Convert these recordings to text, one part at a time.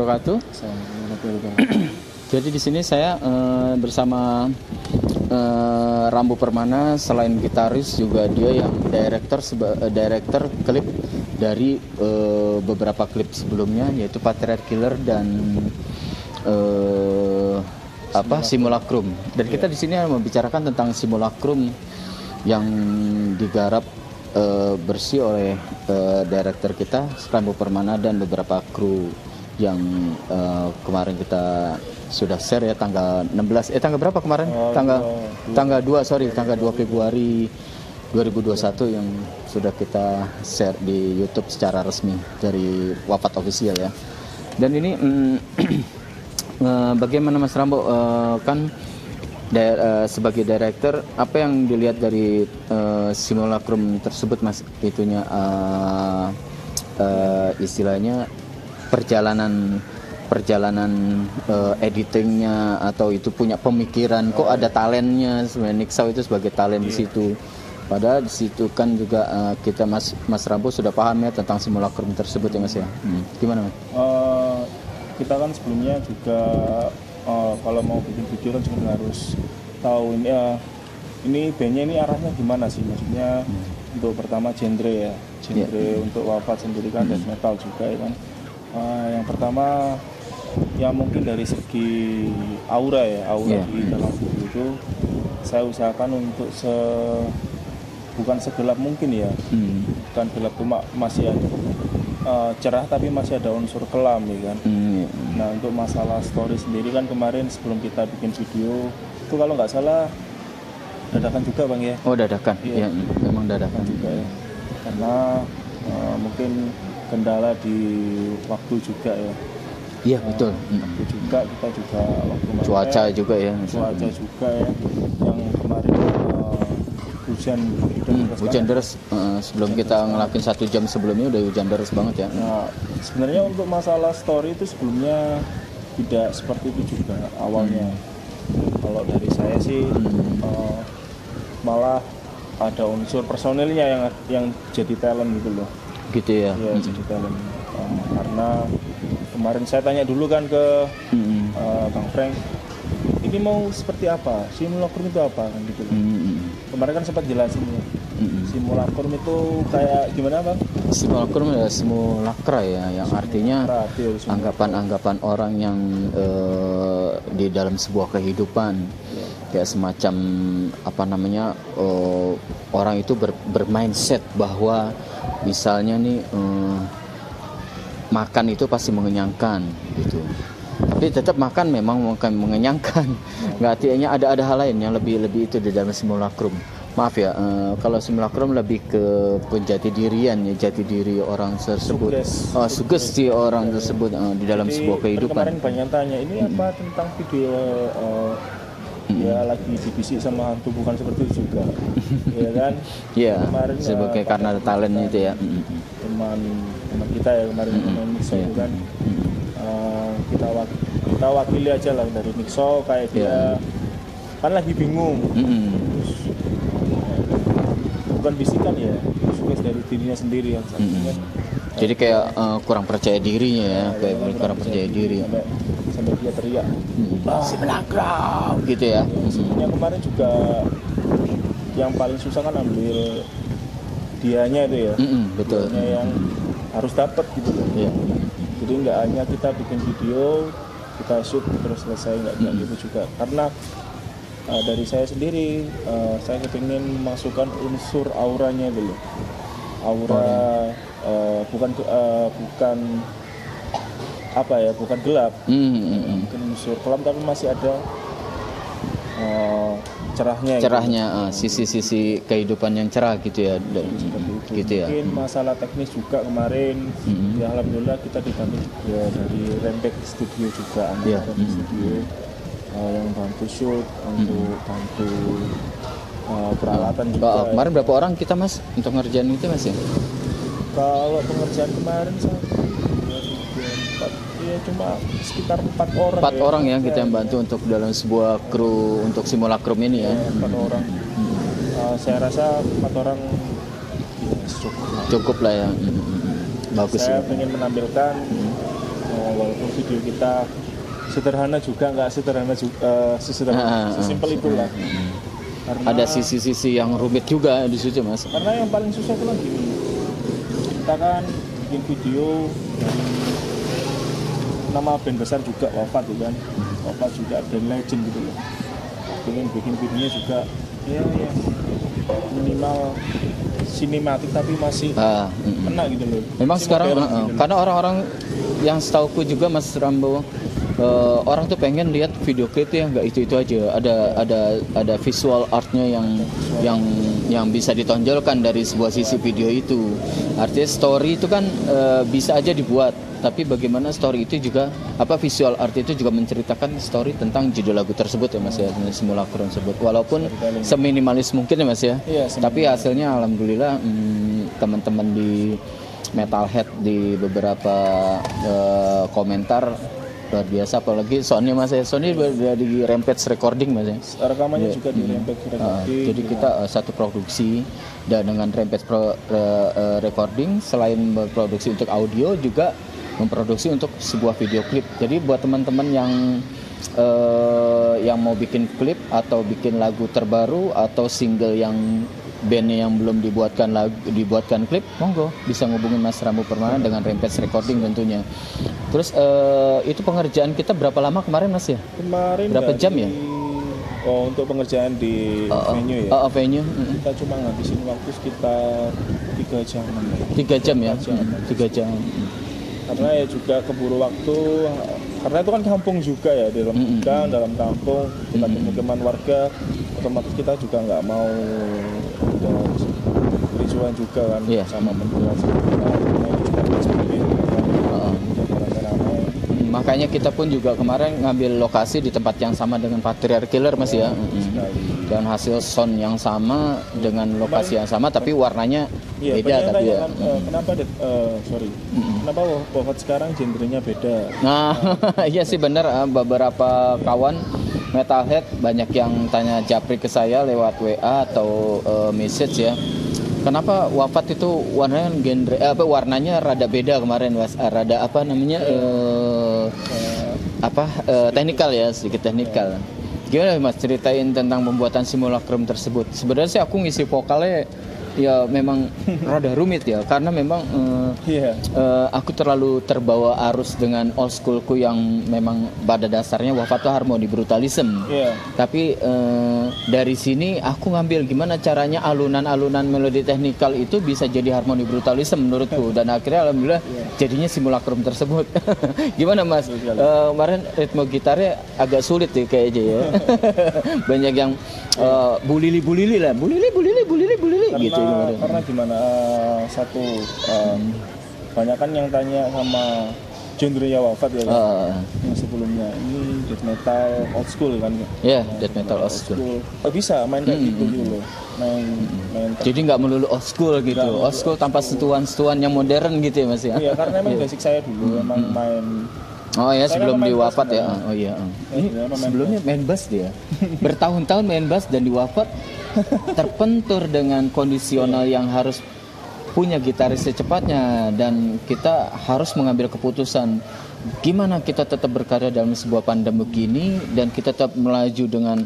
wabarakatuh. Jadi di sini saya bersama Rambo Permana, selain gitaris juga dia yang director klip dari beberapa klip sebelumnya, yaitu Patriarch Killer dan Simulacrum. Dan kita di sini membicarakan tentang Simulacrum yang digarap bersih oleh director kita Rambo Permana dan beberapa kru yang kemarin kita sudah share ya, tanggal 16 tanggal berapa kemarin? Tanggal 2 Februari 2021 yang sudah kita share di YouTube secara resmi dari Wafat Official ya. Dan ini bagaimana Mas Rambo, kan sebagai director, apa yang dilihat dari Simulacrum tersebut Mas, itunya istilahnya perjalanan editingnya, atau itu punya pemikiran kok ada talentnya sebenarnya Nixau itu sebagai talent di situ. Padahal di situ kan juga kita Mas Rambo sudah paham ya tentang Simulacrum tersebut ya Mas ya. Gimana Mas? Kita kan sebelumnya juga kalau mau bikin video kan juga harus tahu ini bandnya ini arahnya gimana sih, maksudnya untuk pertama genre ya, untuk Wafat sendiri kan death metal juga ya kan. Yang pertama yang mungkin dari segi aura di dalam video itu saya usahakan untuk bukan segelap mungkin ya, bukan gelap, cuma masih ada cerah tapi masih ada unsur kelam ya kan. Nah untuk masalah story sendiri kan kemarin sebelum kita bikin video itu kalau nggak salah dadakan juga Bang ya. Oh dadakan, ya memang dadakan juga ya, karena mungkin kendala di waktu juga ya. Iya betul. Waktu juga kita juga waktu cuaca juga ya. Cuaca juga ya. Yang kemarin hujan deras. Sebelum kita ngelakuin 1 jam sebelumnya udah hujan deras banget ya. Nah, sebenarnya untuk masalah story itu sebelumnya tidak seperti itu juga awalnya. Kalau dari saya sih malah ada unsur personilnya yang jadi talent gitu loh. Gitu ya. Iya, jadi talent. Karena kemarin saya tanya dulu kan ke Bang Frank, ini mau seperti apa? Simulacrum itu apa kan gitu. Kemarin kan sempat jelasin ya. Simulacrum itu kayak gimana Bang? Simulacrum ya simulacra ya, yang artinya anggapan-anggapan orang yang di dalam sebuah kehidupan. Kayak semacam orang itu bermindset bahwa misalnya nih makan itu pasti mengenyangkan gitu. Tapi tetap makan memang mengenyangkan. Nggak, artinya ada hal lain yang lebih itu di dalam Simulacrum. Maaf ya, kalau Simulacrum lebih ke penjati dirian ya, jati diri orang tersebut. Sugesti orang tersebut di dalam sebuah kehidupan. Kemarin banyak tanya, ini apa tentang video ya lagi dibisik sama hantu, bukan seperti itu juga. Ya kan? Iya. Sebagai karena talentnya itu ya. Teman kita ya kemarin teman Nixo itu kan. Kita wakili aja lah dari Nixo, kayak dia kan lagi bingung. Terus, bukan bisikan ya, sukses dari dirinya sendiri yang kan. Jadi kayak kurang percaya dirinya ya, kayak kurang percaya diri. Sampai dia teriak, Simulacrum gitu ya. Sebenarnya kemarin juga yang paling susah kan ambil dianya itu ya. Betul. Dianya yang harus dapat gitu loh. Jadi nggak hanya kita bikin video, kita shoot terus selesai, nggak gitu juga. Karena dari saya sendiri, saya kepingin masukkan unsur auranya dulu. Aura bukan bukan gelap, mungkin unsur kelam, tapi masih ada cerahnya, sisi-sisi kehidupan yang cerah gitu ya. Gitu ya. Mungkin masalah teknis juga kemarin, ya alhamdulillah kita dibantu juga dari Rembek Studio juga, studio yang bantu shoot, untuk bantu peralatan juga. Kemarin berapa orang kita Mas untuk ngerjain itu Mas ya? Kalau pengerjaan kemarin ya cuma sekitar 4 orang. 4 orang ya kita yang bantu untuk dalam sebuah kru untuk Simulacrum ini ya. 4 orang. Saya rasa 4 orang ya, cukup lah ya. Bagus. Saya ingin menampilkan walaupun video kita sederhana juga, nggak sederhana juga, sesimpel itulah. Karena ada sisi-sisi yang rumit juga di situ Mas. Karena yang paling susah itu kan gini, kita kan bikin video dari nama band besar juga wafat kan, wafat juga band legend gitu loh. Bikin videonya juga ya minimal sinematik tapi masih kena gitu loh. Memang masih sekarang modern, gitu loh. karena orang-orang yang setauku juga Mas Rambo, orang tuh pengen lihat video klip yang nggak itu aja, ada visual artnya yang bisa ditonjolkan dari sebuah sisi video itu. Artinya story itu kan bisa aja dibuat, tapi bagaimana story itu juga visual art itu juga menceritakan story tentang judul lagu tersebut ya Mas ya, Simulacrum tersebut, walaupun seminimalis mungkin ya Mas ya. Tapi hasilnya alhamdulillah teman-teman di Metalhead di beberapa komentar luar biasa, apalagi Sony Mas ya. Sony di Rampage Recording Mas ya. Rekamannya juga di Rampage Recording. Jadi kita satu produksi, dan dengan Rampage Recording selain berproduksi untuk audio juga memproduksi untuk sebuah video klip. Jadi buat teman-teman yang mau bikin klip atau bikin lagu terbaru atau single yang bandnya yang belum dibuatkan klip, monggo bisa ngubungin Mas Rambo Permana dengan Rampage Recording tentunya. Terus itu pengerjaan kita berapa lama kemarin Mas ya? Kemarin berapa jam ya? Oh, untuk pengerjaan di venue ya? Venue. Kita cuma ngabisin waktu sekitar 3 jam. 3 jam ya? 3 jam. Karena ya juga keburu waktu, karena itu kan kampung juga ya, di dalam kampung, tempat pemukiman warga, otomatis kita juga nggak mau ada kericuan juga kan, sama penduduk makanya kita pun juga kemarin ngambil lokasi di tempat yang sama dengan Patriarch Killer Mas ya. Dan hasil sound yang sama dengan lokasi yang sama tapi warnanya beda tapi ya. Kenapa kenapa wafat sekarang genrenya beda? Nah, iya sih benar, beberapa kawan Metalhead banyak yang tanya japri ke saya lewat WA atau message ya. Kenapa wafat itu warnanya rada beda kemarin Mas, rada teknikal ya, sedikit teknikal. Gimana Mas ceritain tentang pembuatan Simulacrum tersebut? Sebenarnya sih aku ngisi vokalnya ya memang rada rumit ya, karena memang aku terlalu terbawa arus dengan old schoolku yang memang pada dasarnya wafat itu harmoni brutalism. Tapi dari sini aku ngambil gimana caranya alunan-alunan melodi teknikal itu bisa jadi harmoni brutalism menurutku, dan akhirnya alhamdulillah jadinya Simulacrum tersebut. Gimana Mas? Kemarin ritme gitarnya agak sulit ya kayaknya ya. Banyak yang bulili gitu. Karena gimana banyak kan yang tanya sama genre-nya wafat ya, yang sebelumnya ini death metal old school kan ya. Death metal old school. Bisa main kayak gitu loh. Main jadi nggak melulu old school gitu. Old school tanpa sentuhan-sentuhan yang modern gitu ya Mas ya. Iya, karena emang basic saya dulu emang main. Oh ya, sebelum diwafat ya. Oh iya. Ini sebelumnya main bass dia. Bertahun-tahun main bass dan diwafat terpentur dengan kondisional yang harus punya gitaris secepatnya, dan kita harus mengambil keputusan gimana kita tetap berkarya dalam sebuah pandemi begini dan kita tetap melaju dengan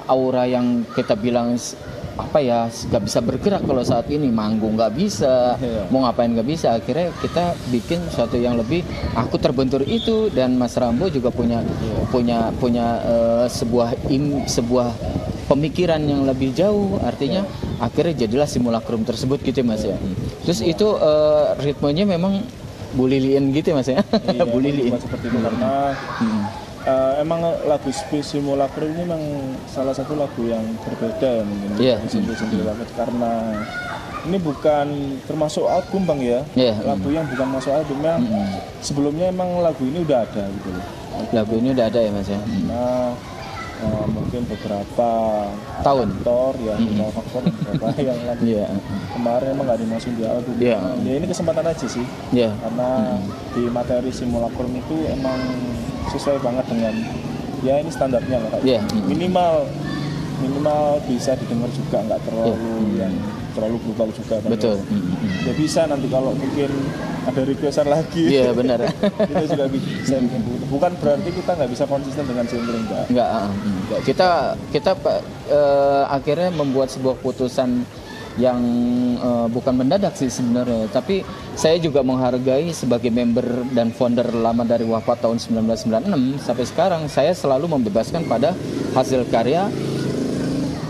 aura yang kita bilang nggak bisa bergerak kalau saat ini, manggung nggak bisa, mau ngapain nggak bisa. Akhirnya kita bikin sesuatu yang lebih, aku terbentur itu, dan Mas Rambo juga punya sebuah pemikiran yang lebih jauh, artinya akhirnya jadilah Simulacrum tersebut gitu Mas ya. Terus itu ritmenya memang buliliin gitu Mas ya. Buliliin seperti itu karena emang lagu Simulacrum ini memang salah satu lagu yang berbeda ya mungkin karena ini bukan termasuk album Bang ya. Lagu yang bukan masuk album memang sebelumnya emang lagu ini udah ada gitu loh. Lagu ini udah ada ya Mas ya. Mungkin beberapa tahun faktor beberapa yang lagu kemarin emang nggak dimasukin di album. Ya ini kesempatan aja sih. Karena di materi Simulacrum itu emang sesuai banget dengan ya ini standarnya lah. Minimal minimal bisa didengar juga, nggak terlalu yang terlalu brutal juga. Betul. Ya bisa nanti kalau mungkin ada requestan lagi. Iya benar. Kita juga bisa bikin begitu. Bukan berarti kita nggak bisa konsisten dengan genre, enggak. Enggak. Kita akhirnya membuat sebuah keputusan yang bukan mendadak sih sebenarnya, tapi saya juga menghargai sebagai member dan founder lama dari Wafat tahun 1996 sampai sekarang, saya selalu membebaskan pada hasil karya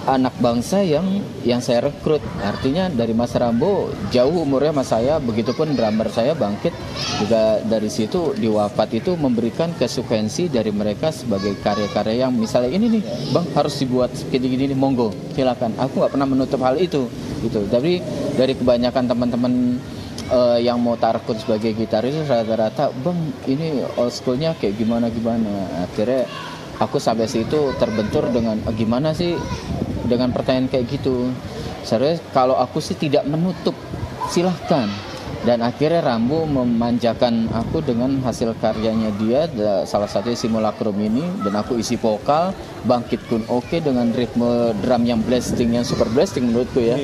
anak bangsa yang saya rekrut. Artinya dari Mas Rambo jauh umurnya sama saya, begitupun drummer saya Bangkit juga dari situ di Wafat itu memberikan konsekuensi dari mereka sebagai karya-karya yang misalnya ini nih Bang harus dibuat gini-gini nih, monggo silakan. Aku nggak pernah menutup hal itu gitu. Tapi dari kebanyakan teman-teman yang mau tarekut sebagai gitaris rata-rata Bang ini old schoolnya kayak gimana. Akhirnya aku sampai situ terbentur dengan gimana sih dengan pertanyaan kayak gitu. Serius, kalau aku sih tidak menutup, silahkan. Dan akhirnya Rambo memanjakan aku dengan hasil karyanya dia, salah satunya Simulacrum ini, dan aku isi vokal, Bangkit pun oke dengan ritme drum yang blasting, yang super blasting menurutku ya.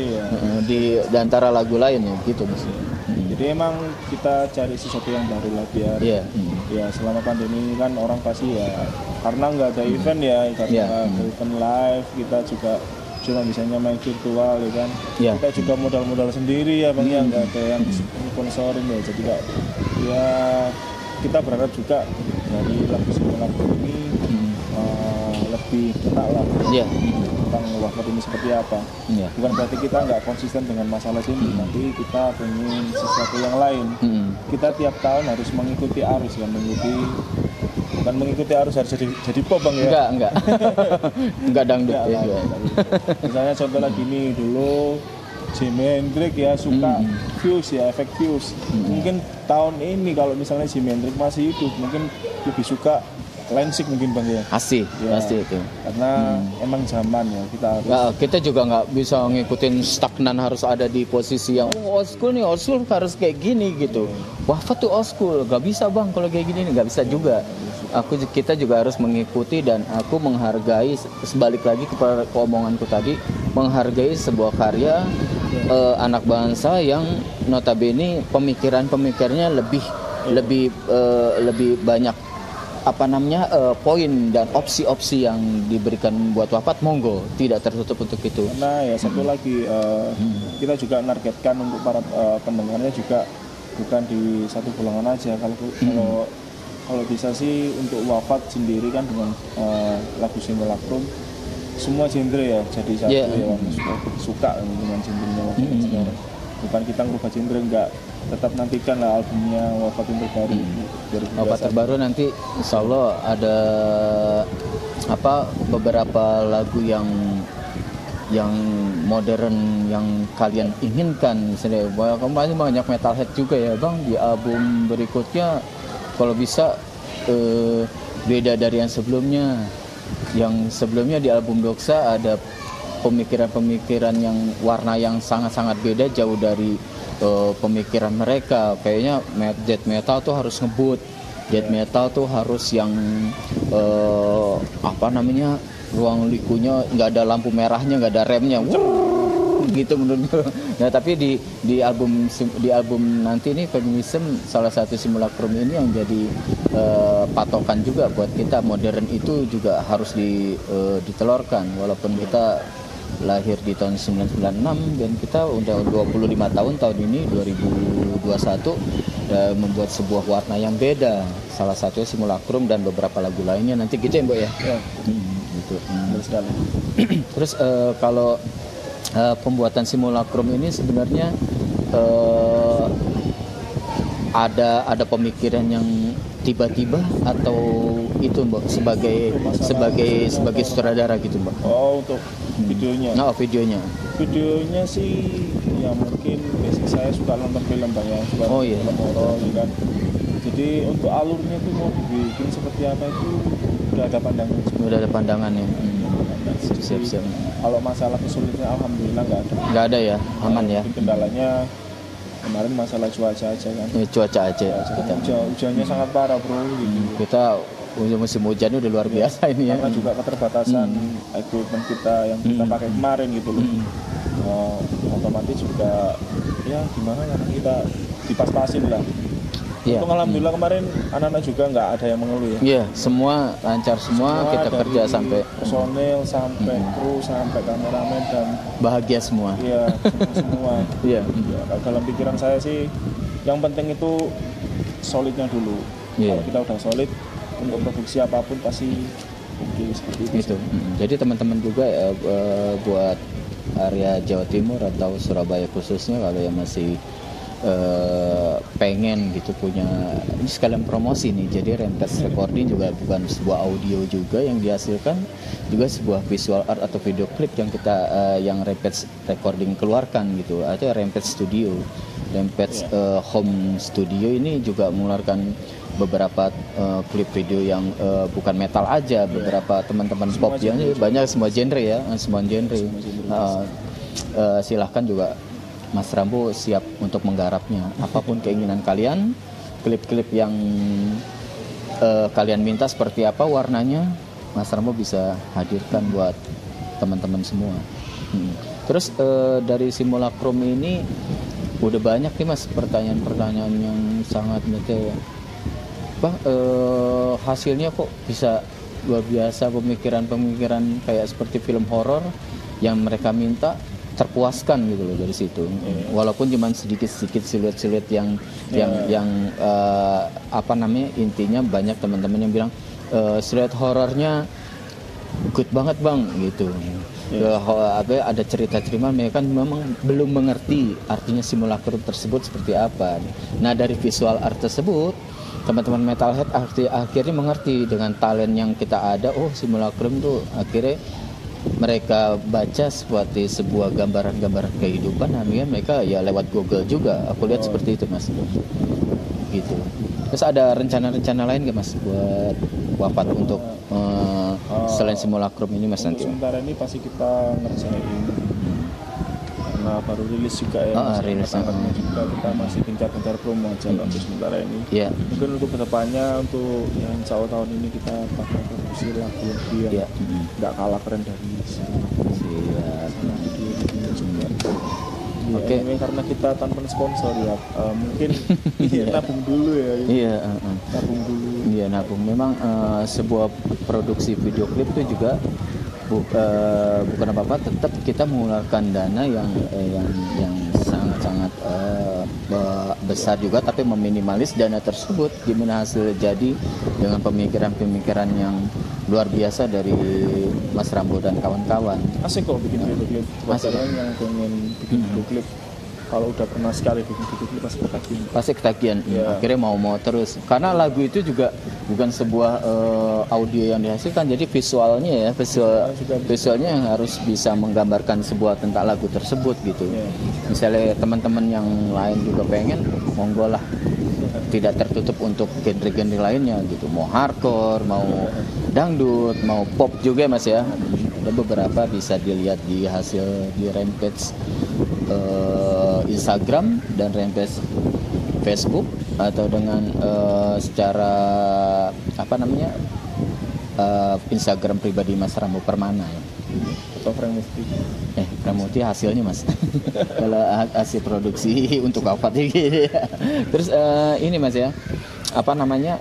Di antara lagu lain ya gitu Mas. Jadi emang kita cari sesuatu yang baru lah biar ya selama pandemi ini kan orang pasti ya karena nggak ada event ya, karena nggak ada event live, kita juga cuma bisanya main virtual ya kan. Kita juga modal sendiri ya Bang, ya nggak ada yang sponsorin ya, jadi nggak ya kita berharap juga dari lagu Simulacrum ini lebih kenal lah tentang Wafat ini seperti apa. Bukan berarti kita nggak konsisten dengan masalah ini, nanti kita pengen sesuatu yang lain. Kita tiap tahun harus mengikuti arus kan, bukan mengikuti arus harus jadi pop Bang ya. Enggak. Enggak dangdut ya. Misalnya contoh lagi nih dulu Jimi Hendrix ya suka fuse ya, efek fuse. Mungkin tahun ini kalau misalnya Jimi Hendrix masih hidup mungkin lebih suka Lensik mungkin Bang ya. Pasti itu. Karena emang zaman ya kita juga nggak bisa ngikutin stagnan, harus ada di posisi yang old school nih, old school harus kayak gini gitu. Wafat tuh old school, nggak bisa Bang kalau kayak gini nggak bisa juga. Kita juga harus mengikuti, dan aku menghargai, sebalik lagi kepada omonganku tadi, menghargai sebuah karya anak bangsa yang notabene pemikirannya lebih banyak poin dan opsi-opsi yang diberikan buat Wafat, monggo tidak tertutup untuk itu. Karena ya satu lagi kita juga nargetkan untuk para pendengarnya juga bukan di satu golongan aja. Kalau bisa sih untuk Wafat sendiri kan dengan lagu Simulacrum semua genre ya jadi satu yang suka dengan genrenya Wafat sekarang. Bukan kita ngubah genre, enggak, tetap nantikan lah albumnya Wafat yang terbaru. Wafat terbaru nanti insya Allah ada beberapa lagu yang modern yang kalian inginkan. Misalnya kamu banyak metalhead juga ya Bang di album berikutnya, kalau bisa beda dari yang sebelumnya. Yang sebelumnya di album Doksa ada pemikiran-pemikiran yang warna yang sangat-sangat beda, jauh dari pemikiran mereka. Kayaknya death metal tuh harus ngebut, death metal tuh harus yang ruang likunya nggak ada lampu merahnya, nggak ada remnya, gitu menurut gue. Nah tapi di album nanti ini Feminism, salah satu Simulacrum ini yang jadi patokan juga buat kita. Modern itu juga harus ditelurkan, walaupun kita lahir di tahun 1996 dan kita udah 25 tahun ini 2021 udah membuat sebuah warna yang beda, salah satunya Simulacrum dan beberapa lagu lainnya nanti gitu ya Mbak ya. Gitu. Terus kalau pembuatan Simulacrum ini sebenarnya ada pemikiran yang tiba-tiba atau itu Mbak sebagai sutradara gitu Mbak? Untuk videonya. Videonya sih ya mungkin basic saya suka nonton film Bang ya, suka film horor kan. Jadi untuk alurnya tuh mau dibikin seperti apa itu udah ada pandangan. Udah ada pandangannya. Siap. Kalau masalah kesulitan alhamdulillah nggak ada ya, aman ya. Kendalanya kemarin masalah cuaca aja kan. Cuaca aja. Hujannya sangat parah bro. Gitu. Kita musim hujan udah luar biasa ini ya. Karena juga keterbatasan equipment kita yang kita pakai kemarin gitu loh. Otomatis juga ya gimana ya, kita dipas-pasin lah. Iya. Untung alhamdulillah kemarin anak-anak juga nggak ada yang mengeluh ya. Iya, semua lancar semua kita dari kerja sampai personel sampai kru sampai kameramen dan bahagia semua. iya semua. Iya. Ya, dalam pikiran saya sih yang penting itu solidnya dulu. Iya. Kalau kita udah solid untuk produksi apapun pasti oke seperti itu. Gitu. Jadi teman-teman juga buat area Jawa Timur atau Surabaya khususnya kalau yang masih pengen gitu punya, ini sekalian promosi nih, jadi Rampage Recording juga bukan sebuah audio juga yang dihasilkan, juga sebuah visual art atau video klip yang kita yang Rampage Recording keluarkan gitu, atau Rampage Studio, Rampage Home Studio ini juga mengeluarkan beberapa klip video yang bukan metal aja, beberapa teman-teman pop yang banyak semua genre ya, semua genre. Silahkan juga Mas Rambo siap untuk menggarapnya. Apapun keinginan kalian, klip-klip yang kalian minta seperti apa warnanya, Mas Rambo bisa hadirkan buat teman-teman semua. Terus dari simulacrum ini udah banyak nih Mas pertanyaan-pertanyaan yang sangat detail. Hasilnya kok bisa luar biasa, pemikiran-pemikiran kayak seperti film horor yang mereka minta terpuaskan gitu loh dari situ. Walaupun cuma sedikit-sedikit siluet-siluet yang apa namanya, intinya banyak teman-teman yang bilang siluet horornya good banget bang gitu. Ada cerita-cerita mereka kan memang belum mengerti artinya simulacrum tersebut seperti apa. Nah dari visual art tersebut teman-teman metalhead akhirnya mengerti dengan talent yang kita ada. Oh simulacrum tuh akhirnya mereka baca seperti sebuah gambaran-gambaran kehidupan, akhirnya mereka ya lewat Google juga. Aku lihat seperti itu Mas. Gitu. Terus ada rencana-rencana lain nggak Mas buat Wafat untuk selain simulacrum ini Mas nanti? Sementara ini pasti kita ngerjain karena baru rilis juga ya. Rilis juga kita masih gencar-gencar promo aja untuk sementara ini. Yeah. Mungkin untuk kedepannya untuk yang insya Allah tahun ini kita bakal produksi lagu yang nggak kalah keren dari Oke. Karena kita tanpa sponsor ya, mungkin nabung dulu ya. Iya. Nabung dulu. Iya nabung. Memang sebuah produksi video klip itu juga bukan apa-apa, tetap kita mengeluarkan dana yang sangat-sangat besar juga, tapi meminimalis dana tersebut. Gimana hasil jadi dengan pemikiran-pemikiran yang luar biasa dari Mas Rambo dan kawan-kawan. Asik kok bikin video klip. Masih yang pengen bikin video klip, kalau udah pernah sekali bikin video klip pasti ketagihan. Akhirnya mau terus, karena lagu itu juga bukan sebuah audio yang dihasilkan, jadi visualnya visualnya yang harus bisa menggambarkan sebuah tentang lagu tersebut gitu. Misalnya teman-teman yang lain juga pengen, monggo lah, tidak tertutup untuk genre-genre lainnya gitu, mau hardcore, mau dangdut, mau pop juga Mas ya. Ada beberapa bisa dilihat di hasil di Rampage Instagram dan Rampage Facebook, atau dengan secara apa namanya Instagram pribadi Mas Rambo Permana ya. Atau Pramuti. Pramuti hasilnya Mas. Kalau hasil produksi untuk Wafat gitu. Terus ini Mas ya, apa namanya,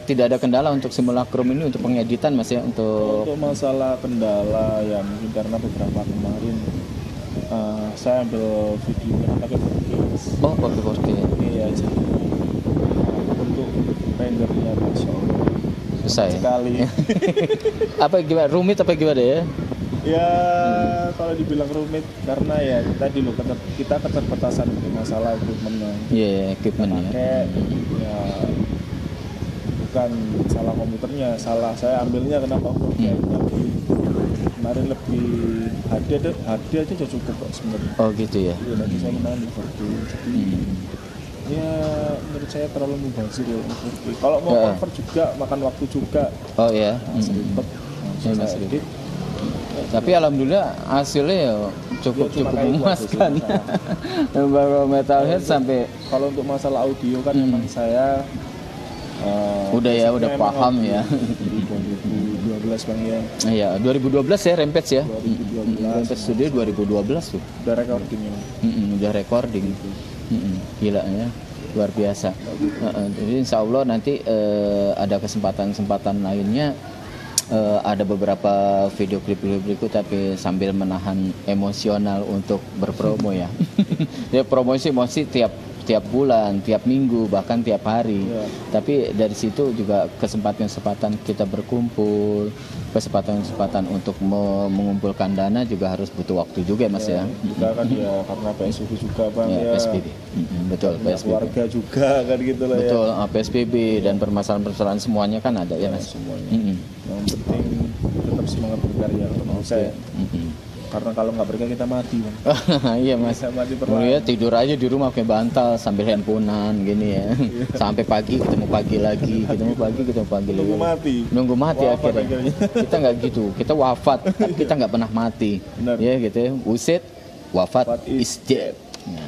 tidak ada kendala untuk simulacrum ini untuk pengeditan Mas ya? Untuk masalah kendala ya mungkin karena beberapa kemarin saya ambil videonya pakai 4K. Oh pakai 4K. Iya, jadi untuk rendernya Masya Allah susah sekali. Apa gimana, rumit apa gimana ya? Ya kalau dibilang rumit karena ya tadi loh, kita keterbatasan di masalah equipmentnya. Iya, equipment ya. Ya bukan salah komputernya, salah saya ambilnya kenapa kemarin lebih HD aja sudah cukup kok sebenarnya. Oh gitu ya. Iya, nanti saya menang di 4K. Jadi ya menurut saya terlalu mubazir ya 4K. Kalau mau convert juga makan waktu juga. Oh ya. Seribet. Saya edit. Tapi alhamdulillah hasilnya ya cukup memuaskan. Baru metalhead sampai kalau untuk masalah audio kan memang saya Udah ya, udah emang paham ya. Di 2012 Bang ya. Iya, 2012 ya Rampage ya. 2012. Rampage Studio 2012 tuh. Udah recording ya. Udah recording. Gila ya, luar biasa. Jadi insya Allah nanti ada kesempatan-kesempatan lainnya, ada beberapa video klip berikut, tapi sambil menahan emosional untuk berpromo ya. Ya promosi tiap bulan, tiap minggu, bahkan tiap hari. Tapi dari situ juga kesempatan-kesempatan kita berkumpul, kesempatan-kesempatan untuk mengumpulkan dana juga harus butuh waktu juga Mas ya. Juga kan ya karena PSBB juga Bang ya. PSBB. Betul, PSBB. Keluarga juga kan gitu lah ya. Betul, PSBB dan permasalahan-permasalahan semuanya kan ada ya Mas. Semuanya. Yang penting tetap semangat berkarya kalau saya. Karena kalau nggak berkarya kita mati Bang. Iya Mas. Mati Ya, tidur aja di rumah pakai bantal sambil handphonean gini ya. Sampai pagi ketemu pagi lagi, ketemu pagi lagi. Nunggu mati akhirnya. Kita nggak gitu, kita wafat, tapi kita nggak pernah mati. Benar. Ya gitu ya. Usit, wafat is dead. Ya.